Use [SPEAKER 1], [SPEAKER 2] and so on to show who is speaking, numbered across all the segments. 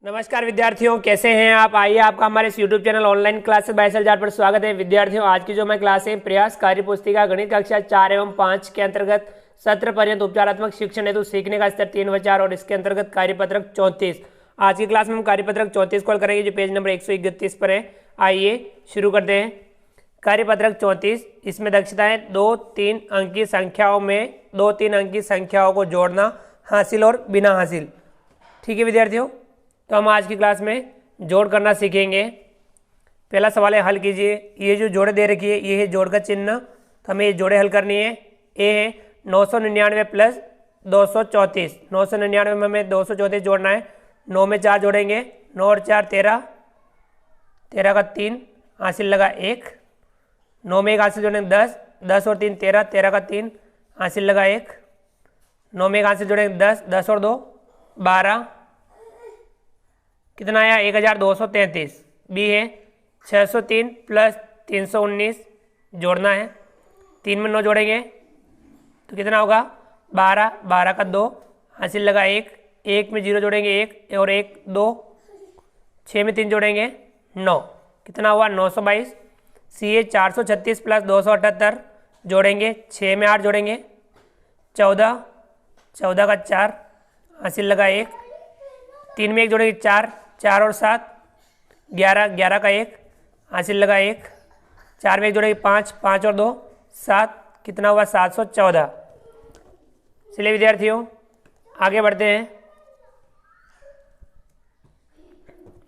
[SPEAKER 1] नमस्कार विद्यार्थियों, कैसे हैं आप। आइए आपका हमारे इस YouTube channel online classes bye SLR पर स्वागत है। विद्यार्थियों, आज की जो मैं क्लास है प्रयास कार्य पुस्तिका गणित कक्षा 4 एवं 5 के अंतर्गत सत्र पर्यंत उपचारात्मक शिक्षण हेतु सीखने का स्तर 3 व 4 और इसके अंतर्गत कार्यपत्रक 34। आज की क्लास में हम कार्यपत्रक 34 कॉल करेंगे जो पेज नंबर 131 पर है। आइए शुरू करते हैं। कार्यपत्रक 34, इसमें दक्षताएं 2-3 अंक की संख्याओं में 2-3 अंक की संख्याओं को जोड़ना, हासिल और बिना हासिल। ठीक है विद्यार्थियों, तो हम आज की क्लास में जोड़ करना सीखेंगे। पहला सवाल है, हल कीजिए। ये जो जोड़े दे रखी है ये है जोड़ का चिन्ह, तो हमें ये जोड़े हल करनी है। ए है 999 प्लस 234। 999 में हमें 234 जोड़ना है। 9 में 4 जोड़ेंगे, 9 और 4 13, 13 का 3 हासिल लगा 1। 9 में 1 हासिल जोड़ेंगे 10, 10 और 3 13, 13 का 3 हासिल लगा 1। 9 में 1 हासिल जोड़ेंगे 10, 10 और 2 12, कितना आया 1233। बी है 603 प्लस 319 जोड़ना है। 3 में 9 जोड़ेंगे तो कितना होगा 12, 12 का 2 हासिल लगा 1। 1 में 0 जोड़ेंगे 1 और 1 2। 6 में 3 जोड़ेंगे 9, कितना हुआ 922। सी है 436 प्लस 278 जोड़ेंगे। 6 में 8 जोड़ेंगे 14, 14 का 4 हासिल लगा 1। 3 में 1 जोड़ेंगे 4, 4 और 7 11, 11 का 1 हासिल लगा 1। 4 में 1 जोड़ेंगे 5, 5 और 2 7, कितना हुआ 714। चलिए विद्यार्थियों आगे बढ़ते हैं।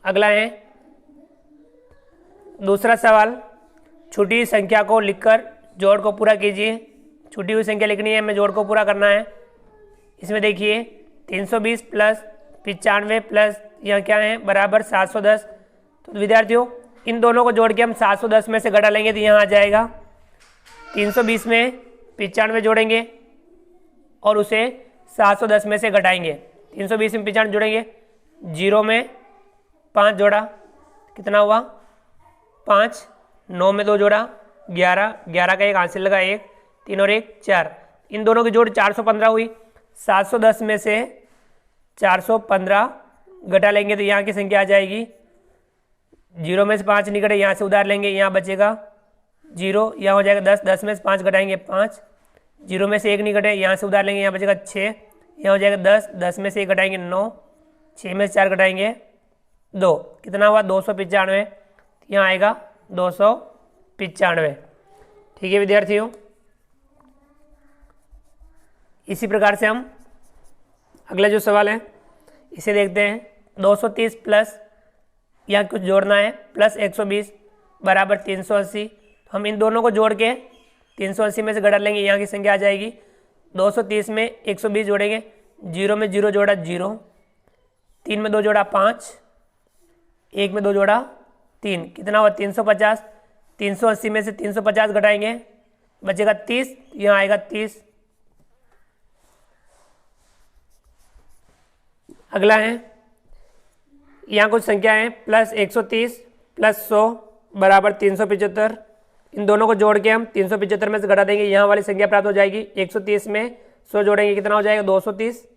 [SPEAKER 1] अगला है दूसरा सवाल, छूटी हुई संख्या को लिखकर जोड़ को पूरा कीजिए। छूटी हुई संख्या लिखनी है, हमें जोड़ को पूरा करना है। इसमें देखिए 320 प्लस 95 प्लस यह क्या है बराबर 710। तो विद्यार्थियों इन दोनों को जोड़ के हम 710 में से घटा लेंगे तो यहाँ आ जाएगा। 320 में 95 जोड़ेंगे और उसे 710 में से घटाएंगे। 320 में 95 जोड़ेंगे, 0 में 5 जोड़ा, कितना हुआ 5। 9 में 2 जोड़ा 11, 11 का 1 हासिल लगा 1। 3 और 1 4, इन दोनों की जोड़ 415 हुई। 710 में से 415 घटा लेंगे तो यहाँ की संख्या आ जाएगी। 0 में से 5 निकटे, यहाँ से उधार लेंगे, यहाँ बचेगा 0, यहाँ हो जाएगा 10, 10 में से 5 घटाएंगे 5। 0 में से 1 निकटे, यहाँ से उधार लेंगे, यहाँ बचेगा 6, यहाँ हो जाएगा 10, 10 में से 1 घटाएंगे 9, 6 में से 4 घटाएंगे 2, कितना हुआ 295। यहाँ आएगा 295। ठीक है विद्यार्थियों, इसी प्रकार से हम अगला जो सवाल है इसे देखते हैं। 230 प्लस यहाँ कुछ जोड़ना है प्लस 120 बराबर 380। हम इन दोनों को जोड़ के 380 में से घटा लेंगे, यहाँ की संख्या आ जाएगी। 230 में 120 जोड़ेंगे, 0 में 0 जोड़ा 0, 3 में 2 जोड़ा 5, 1 में 2 जोड़ा 3, कितना हुआ 350। 380 में से 350 घटाएंगे, बचेगा 30, यहाँ आएगा 30। अगला है यहाँ कुछ संख्या है प्लस 130 प्लस 100 बराबर 375। इन दोनों को जोड़ के हम 375 में से घटा देंगे, यहाँ वाली संख्या प्राप्त हो जाएगी। 130 में 100 जोड़ेंगे, कितना हो जाएगा 230।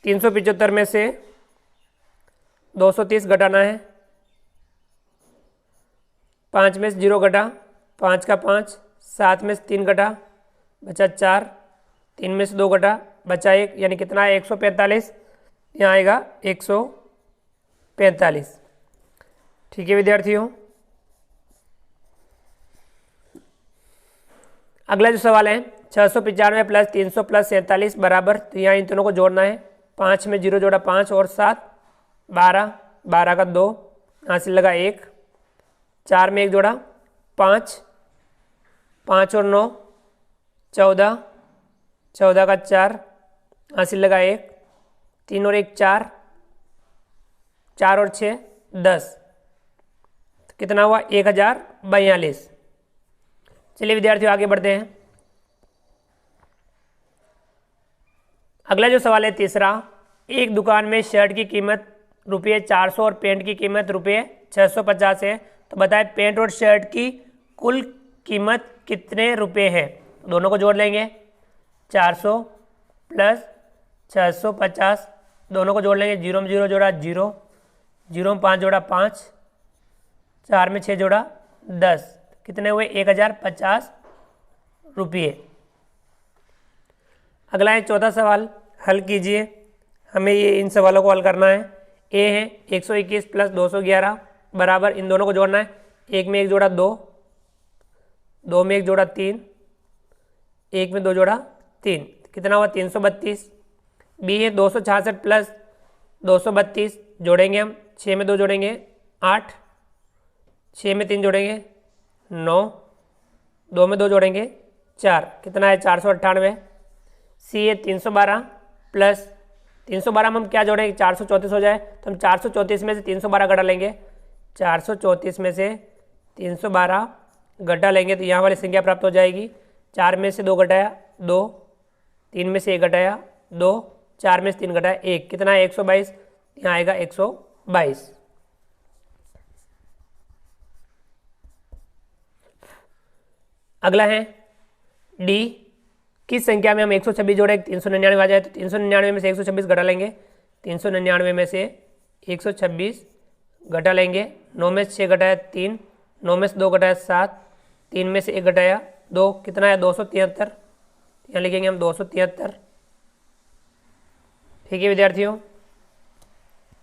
[SPEAKER 1] 375 में से 230 घटाना है। 5 में से 0 घटा, 5 का 5, 7 में से 3 घटा बचा 4, 3 में से 2 घटा बचा 1, यानी कितना है 145। यहाँ आएगा 145। ठीक है विद्यार्थियों, अगला जो सवाल है 695 प्लस 300 प्लस 47 बराबर, तो यहाँ इन दोनों को जोड़ना है। 5 में 0 जोड़ा 5 और 7 12, 12 का 2 हासिल लगा 1। 4 में 1 जोड़ा 5, 5 और 9 14, 14 का 4 हासिल लगा 1। 3 और 1 4, 4 और 6 10, तो कितना हुआ 1042। चलिए विद्यार्थियों आगे बढ़ते हैं। अगला जो सवाल है तीसरा, एक दुकान में शर्ट की कीमत ₹400 और पेंट की कीमत ₹650 है, तो बताएं पेंट और शर्ट की कुल कीमत कितने रुपए है। दोनों को जोड़ लेंगे, 400 प्लस 650 दोनों को जोड़ लेंगे, 0 में 0 जोड़ा 0, 0 में 5 जोड़ा 5, 4 में 6 जोड़ा 10, कितने हुए 1050 रुपये। अगला है चौथा सवाल, हल कीजिए। हमें ये इन सवालों को हल करना है। ए है 121 प्लस 211 बराबर, इन दोनों को जोड़ना है, 1 में 1 जोड़ा 2, 2 में 1 जोड़ा 3, 1 में 2 जोड़ा 3, कितना हुआ 332। बी है 266 प्लस 232, जोड़ेंगे हम, 6 में 2 जोड़ेंगे 8, 6 में 3 जोड़ेंगे 9, 2 में 2 जोड़ेंगे 4, कितना है 498। सी है 312 प्लस 312 में हम क्या जोड़ेंगे, 434 हो जाए, तो हम 434 में से 312 घटा लेंगे, 434 में से 312 घटा लेंगे तो यहाँ वाली संख्या प्राप्त हो जाएगी। 4 में से 2 घटाया 2, 3 में से 1 घटाया 2, 4 में से 3 घटाया 1, कितना है 122, यहाँ आएगा 122। अगला है डी, किस संख्या में हम 126 जोड़े 399 आ जाए, तो 399 में से 126 घटा लेंगे, 399 में से 126 घटा लेंगे, 9 में से 6 घटाया 3, 9 में से 2 घटाया 7, 3 में से 1 घटाया 2, कितना है 273, यहाँ लिखेंगे हम 273। ठीक है विद्यार्थियों,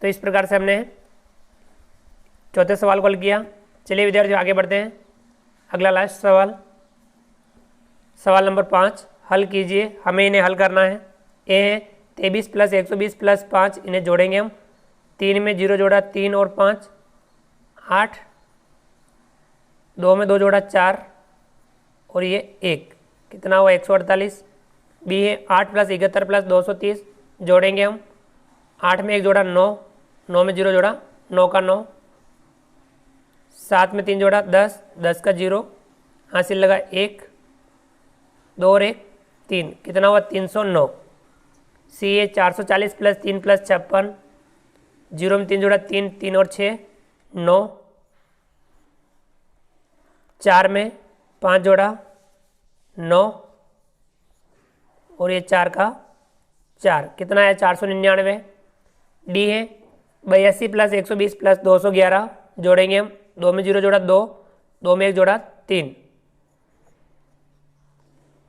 [SPEAKER 1] तो इस प्रकार से हमने चौथे सवाल को हल किया। चलिए विद्यार्थियों आगे बढ़ते हैं। अगला लास्ट सवाल, सवाल नंबर 5, हल कीजिए। हमें इन्हें हल करना है। ए है 23 प्लस 120 प्लस 5, इन्हें जोड़ेंगे हम, 3 में 0 जोड़ा 3 और 5 8, 2 में 2 जोड़ा 4 और ये 1, कितना हुआ 148। बी है 8 प्लस 71 प्लस 230, जोड़ेंगे हम, 8 में 1 जोड़ा 9, 9 में 0 जोड़ा 9 का 9, 7 में 3 जोड़ा 10, 10 का 0, हासिल लगा 1, 2 और 1 3, कितना हुआ 309। सी है 440 प्लस 3 प्लस 56, 0 में 3 जोड़ा 3, 3 और 6 9, 4 में 5 जोड़ा 9 और ये 4 का 4, कितना है 499। डी है 82 प्लस 120 प्लस 211, जोड़ेंगे हम, 2 में 0 जोड़ा 2, 2 में 1 जोड़ा 3,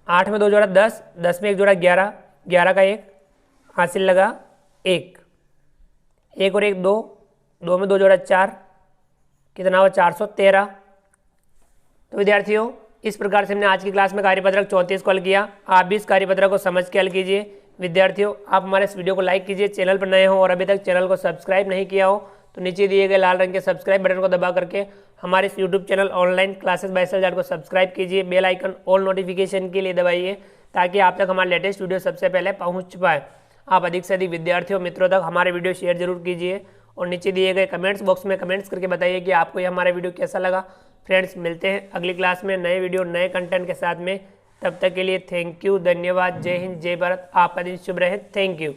[SPEAKER 1] 8 में 2 जोड़ा 10, 10 में 1 जोड़ा 11, 11 का 1, हासिल लगा 1, 1 और 1 2, 2 में 2 जोड़ा 4, कितना हुआ 413। तो विद्यार्थियों इस प्रकार से हमने आज की क्लास में कार्यपत्रक 34 को हल किया। आप भी इस कार्यपत्रक को समझ के हल कीजिए। विद्यार्थियों आप हमारे इस वीडियो को लाइक कीजिए, चैनल पर नए हो और अभी तक चैनल को सब्सक्राइब नहीं किया हो तो नीचे दिए गए लाल रंग के सब्सक्राइब बटन को दबा करके हमारे इस YouTube channel online classes bye sir को सब्सक्राइब कीजिए। बेल आइकन ऑल नोटिफिकेशन के लिए दबाइए ताकि आप तक हमारे लेटेस्ट वीडियो सबसे पहले पहुँच पाए। आप अधिक से अधिक विद्यार्थियों मित्रों तक हमारे वीडियो शेयर जरूर कीजिए और नीचे दिए गए कमेंट्स बॉक्स में कमेंट्स करके बताइए कि आपको ये हमारा वीडियो कैसा लगा। फ्रेंड्स मिलते हैं अगली क्लास में नए वीडियो नए कंटेंट के साथ में। तब तक के लिए थैंक यू, धन्यवाद, जय हिंद, जय भारत। आपका दिन शुभ रहे। Thank you.